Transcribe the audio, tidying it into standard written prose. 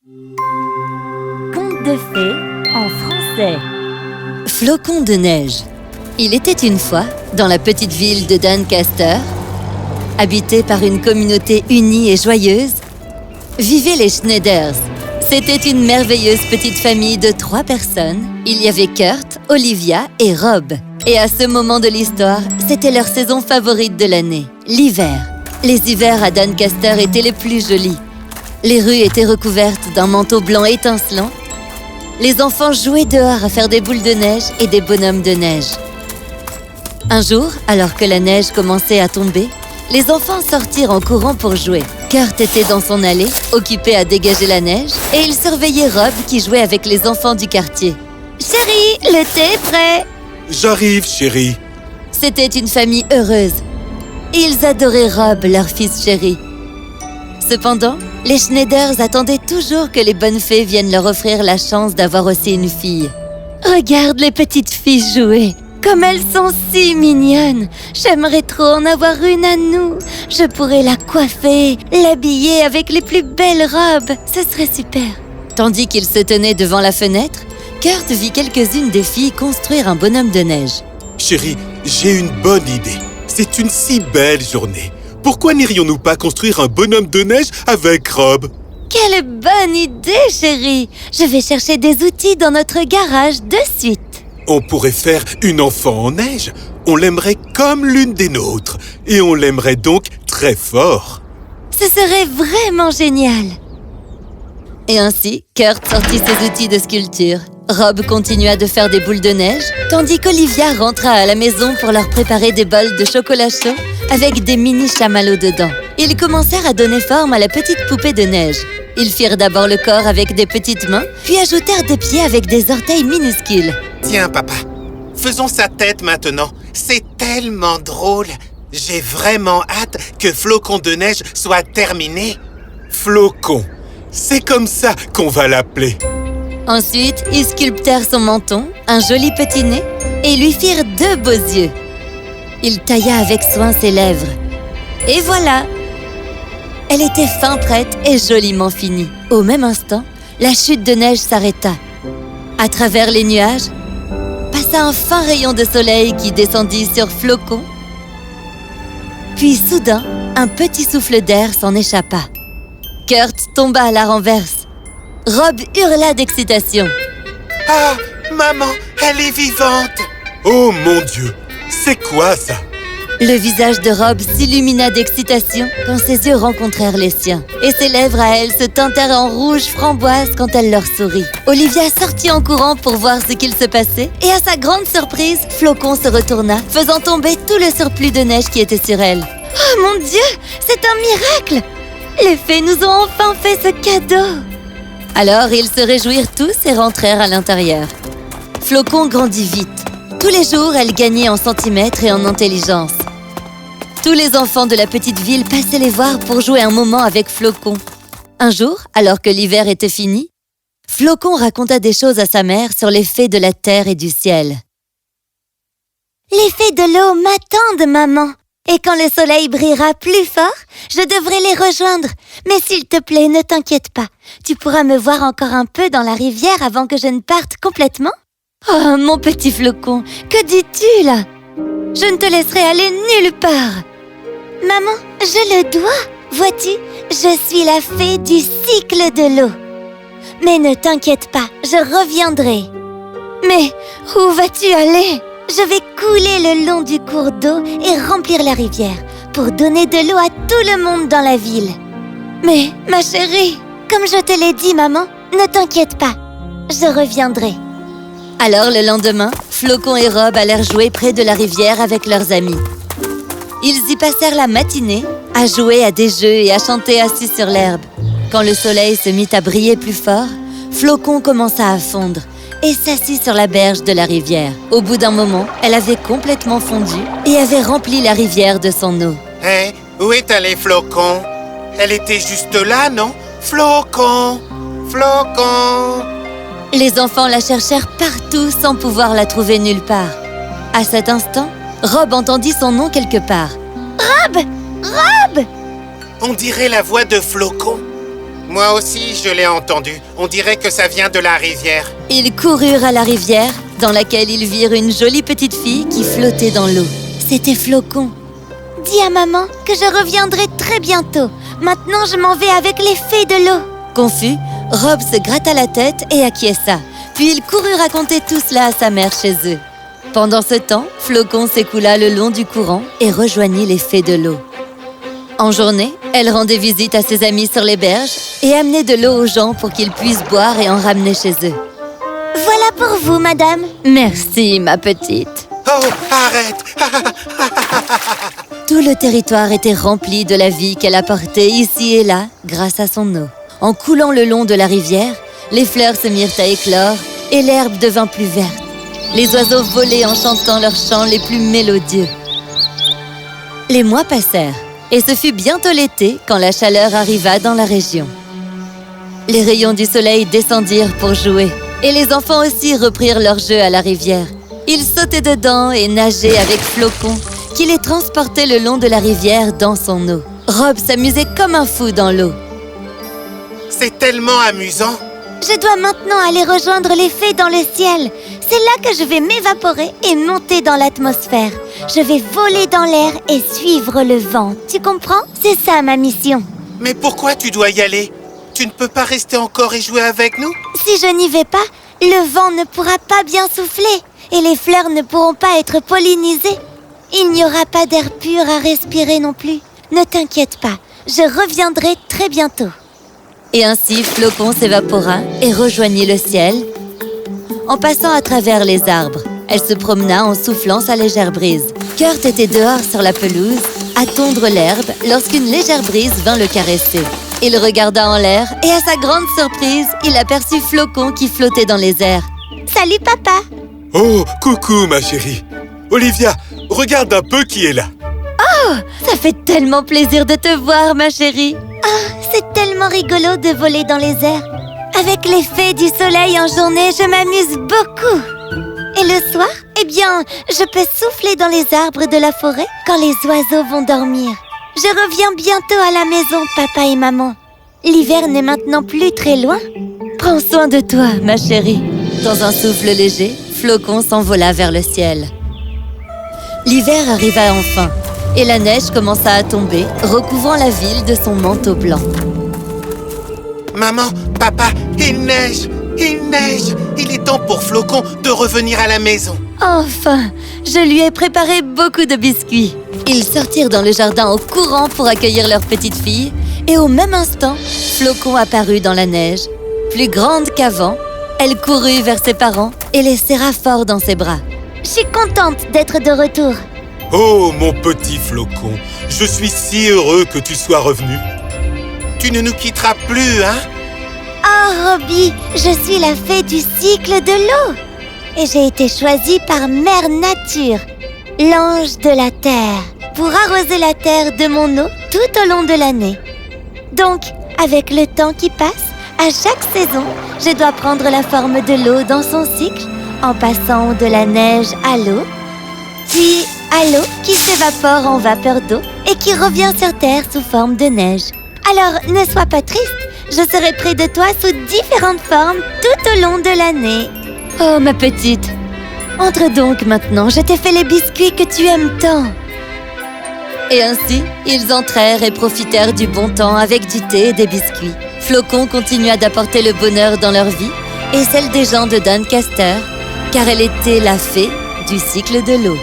Conte de fées en français. Flocons de neige. Il était une fois, dans la petite ville de Doncaster, habitée par une communauté unie et joyeuse, vivaient les Schneiders. C'était une merveilleuse petite famille de 3 personnes. Il y avait Kurt, Olivia et Rob. Et à ce moment de l'histoire, c'était leur saison favorite de l'année, l'hiver. Les hivers à Doncaster étaient les plus jolis. Les rues étaient recouvertes d'un manteau blanc étincelant. Les enfants jouaient dehors à faire des boules de neige et des bonhommes de neige. Un jour, alors que la neige commençait à tomber, les enfants sortirent en courant pour jouer. Kurt était dans son allée, occupé à dégager la neige, et il surveillait Rob qui jouait avec les enfants du quartier. « Chérie, le thé est prêt !» « J'arrive, chérie !» C'était une famille heureuse. Ils adoraient Rob, leur fils chéri. Cependant, les Schneiders attendaient toujours que les bonnes fées viennent leur offrir la chance d'avoir aussi une fille. « Regarde les petites filles jouer! Comme elles sont si mignonnes! J'aimerais trop en avoir une à nous! Je pourrais la coiffer, l'habiller avec les plus belles robes! Ce serait super! » Tandis qu'ils se tenaient devant la fenêtre, Kurt vit quelques-unes des filles construire un bonhomme de neige. « Chérie, j'ai une bonne idée. C'est une si belle journée. Pourquoi n'irions-nous pas construire un bonhomme de neige avec Rob ?» Quelle bonne idée, chérie! Je vais chercher des outils dans notre garage de suite. On pourrait faire une enfant en neige. On l'aimerait comme l'une des nôtres. Et on l'aimerait donc très fort. Ce serait vraiment génial! Et ainsi, Kurt sortit ses outils de sculpture. Rob continua de faire des boules de neige, tandis qu'Olivia rentra à la maison pour leur préparer des bols de chocolat chaud avec des mini chamallows dedans. Ils commencèrent à donner forme à la petite poupée de neige. Ils firent d'abord le corps avec des petites mains, puis ajoutèrent des pieds avec des orteils minuscules. Tiens, papa, faisons sa tête maintenant. C'est tellement drôle. J'ai vraiment hâte que Flocon de neige soit terminé. Flocon, c'est comme ça qu'on va l'appeler. Ensuite, ils sculptèrent son menton, un joli petit nez, et lui firent 2 beaux yeux. Il tailla avec soin ses lèvres. Et voilà! Elle était fin prête et joliment finie. Au même instant, la chute de neige s'arrêta. À travers les nuages, passa un fin rayon de soleil qui descendit sur Flocon. Puis soudain, un petit souffle d'air s'en échappa. Kurt tomba à la renverse. Rob hurla d'excitation. « Ah, maman, elle est vivante !» Oh mon Dieu, c'est quoi ça? Le visage de Rob s'illumina d'excitation quand ses yeux rencontrèrent les siens. Et ses lèvres à elle se teintèrent en rouge framboise quand elle leur sourit. Olivia sortit en courant pour voir ce qu'il se passait. Et à sa grande surprise, Flocon se retourna, faisant tomber tout le surplus de neige qui était sur elle. « Oh mon Dieu, c'est un miracle! Les fées nous ont enfin fait ce cadeau !» Alors, ils se réjouirent tous et rentrèrent à l'intérieur. Flocon grandit vite. Tous les jours, elle gagnait en centimètres et en intelligence. Tous les enfants de la petite ville passaient les voir pour jouer un moment avec Flocon. Un jour, alors que l'hiver était fini, Flocon raconta des choses à sa mère sur les fées de la terre et du ciel. « Les fées de l'eau m'attendent, maman. Et quand le soleil brillera plus fort, je devrai les rejoindre. Mais s'il te plaît, ne t'inquiète pas. Tu pourras me voir encore un peu dans la rivière avant que je ne parte complètement. Oh, mon petit Flocon, que dis-tu là? Je ne te laisserai aller nulle part. Maman, je le dois. Vois-tu, je suis la fée du cycle de l'eau. Mais ne t'inquiète pas, je reviendrai. Mais où vas-tu aller? Je vais couler le long du cours d'eau et remplir la rivière pour donner de l'eau à tout le monde dans la ville. Mais, ma chérie, comme je te l'ai dit, maman, ne t'inquiète pas, je reviendrai. Alors, le lendemain, Flocon et Rob allèrent jouer près de la rivière avec leurs amis. Ils y passèrent la matinée à jouer à des jeux et à chanter assis sur l'herbe. Quand le soleil se mit à briller plus fort, Flocon commença à fondre et s'assit sur la berge de la rivière. Au bout d'un moment, elle avait complètement fondu et avait rempli la rivière de son eau. Hein? Où est allée Flocon? Elle était juste là, non? Flocon! Flocon! Les enfants la cherchèrent partout sans pouvoir la trouver nulle part. À cet instant, Rob entendit son nom quelque part. « Rob! Rob !» On dirait la voix de Flocon. Moi aussi, je l'ai entendu. On dirait que ça vient de la rivière. Ils coururent à la rivière, dans laquelle ils virent une jolie petite fille qui flottait dans l'eau. C'était Flocon. Dis à maman que je reviendrai très bientôt. Maintenant, je m'en vais avec les fées de l'eau. Confus, Rob se gratta la tête et acquiesça. Puis il courut raconter tout cela à sa mère chez eux. Pendant ce temps, Flocon s'écoula le long du courant et rejoignit les fées de l'eau. En journée, elle rendait visite à ses amis sur les berges et amenait de l'eau aux gens pour qu'ils puissent boire et en ramener chez eux. Voilà pour vous, madame. Merci, ma petite. Oh, arrête! Tout le territoire était rempli de la vie qu'elle apportait ici et là grâce à son eau. En coulant le long de la rivière, les fleurs se mirent à éclore et l'herbe devint plus verte. Les oiseaux volaient en chantant leurs chants les plus mélodieux. Les mois passèrent et ce fut bientôt l'été quand la chaleur arriva dans la région. Les rayons du soleil descendirent pour jouer et les enfants aussi reprirent leur jeu à la rivière. Ils sautaient dedans et nageaient avec Flocon qui les transportait le long de la rivière dans son eau. Rob s'amusait comme un fou dans l'eau. C'est tellement amusant. Je dois maintenant aller rejoindre les fées dans le ciel. C'est là que je vais m'évaporer et monter dans l'atmosphère. Je vais voler dans l'air et suivre le vent. Tu comprends? C'est ça ma mission. Mais pourquoi tu dois y aller? Tu ne peux pas rester encore et jouer avec nous? Si je n'y vais pas, le vent ne pourra pas bien souffler et les fleurs ne pourront pas être pollinisées. Il n'y aura pas d'air pur à respirer non plus. Ne t'inquiète pas, je reviendrai très bientôt. Et ainsi, Flocon s'évapora et rejoignit le ciel. En passant à travers les arbres, elle se promena en soufflant sa légère brise. Kurt était dehors sur la pelouse, à tondre l'herbe, lorsqu'une légère brise vint le caresser. Il regarda en l'air et à sa grande surprise, il aperçut Flocon qui flottait dans les airs. Salut papa! Oh, coucou ma chérie. Olivia, regarde un peu qui est là. Ça fait tellement plaisir de te voir, ma chérie. C'est tellement rigolo de voler dans les airs. Avec les fées du soleil en journée, je m'amuse beaucoup. Et le soir, eh bien, je peux souffler dans les arbres de la forêt quand les oiseaux vont dormir. Je reviens bientôt à la maison, papa et maman. L'hiver n'est maintenant plus très loin. Prends soin de toi, ma chérie. Dans un souffle léger, Flocon s'envola vers le ciel. L'hiver arriva enfin, et la neige commença à tomber, recouvrant la ville de son manteau blanc. Maman, papa, il neige! Il neige! Il est temps pour Flocon de revenir à la maison. Enfin, je lui ai préparé beaucoup de biscuits. Ils sortirent dans le jardin en courant pour accueillir leur petite fille, et au même instant, Flocon apparut dans la neige. Plus grande qu'avant, elle courut vers ses parents et les serra fort dans ses bras. Je suis contente d'être de retour. Oh, mon petit Flocon, je suis si heureux que tu sois revenu. Tu ne nous quitteras plus, hein? Oh, Robbie, je suis la fée du cycle de l'eau. Et j'ai été choisie par Mère Nature, l'ange de la terre, pour arroser la terre de mon eau tout au long de l'année. Donc, avec le temps qui passe, à chaque saison, je dois prendre la forme de l'eau dans son cycle, en passant de la neige à l'eau, puis à l'eau qui s'évapore en vapeur d'eau et qui revient sur terre sous forme de neige. Alors, ne sois pas triste, je serai près de toi sous différentes formes tout au long de l'année. Oh, ma petite, entre donc maintenant, je t'ai fait les biscuits que tu aimes tant. Et ainsi, ils entrèrent et profitèrent du bon temps avec du thé et des biscuits. Flocon continua d'apporter le bonheur dans leur vie et celle des gens de Doncaster, car elle était la fée du cycle de l'eau.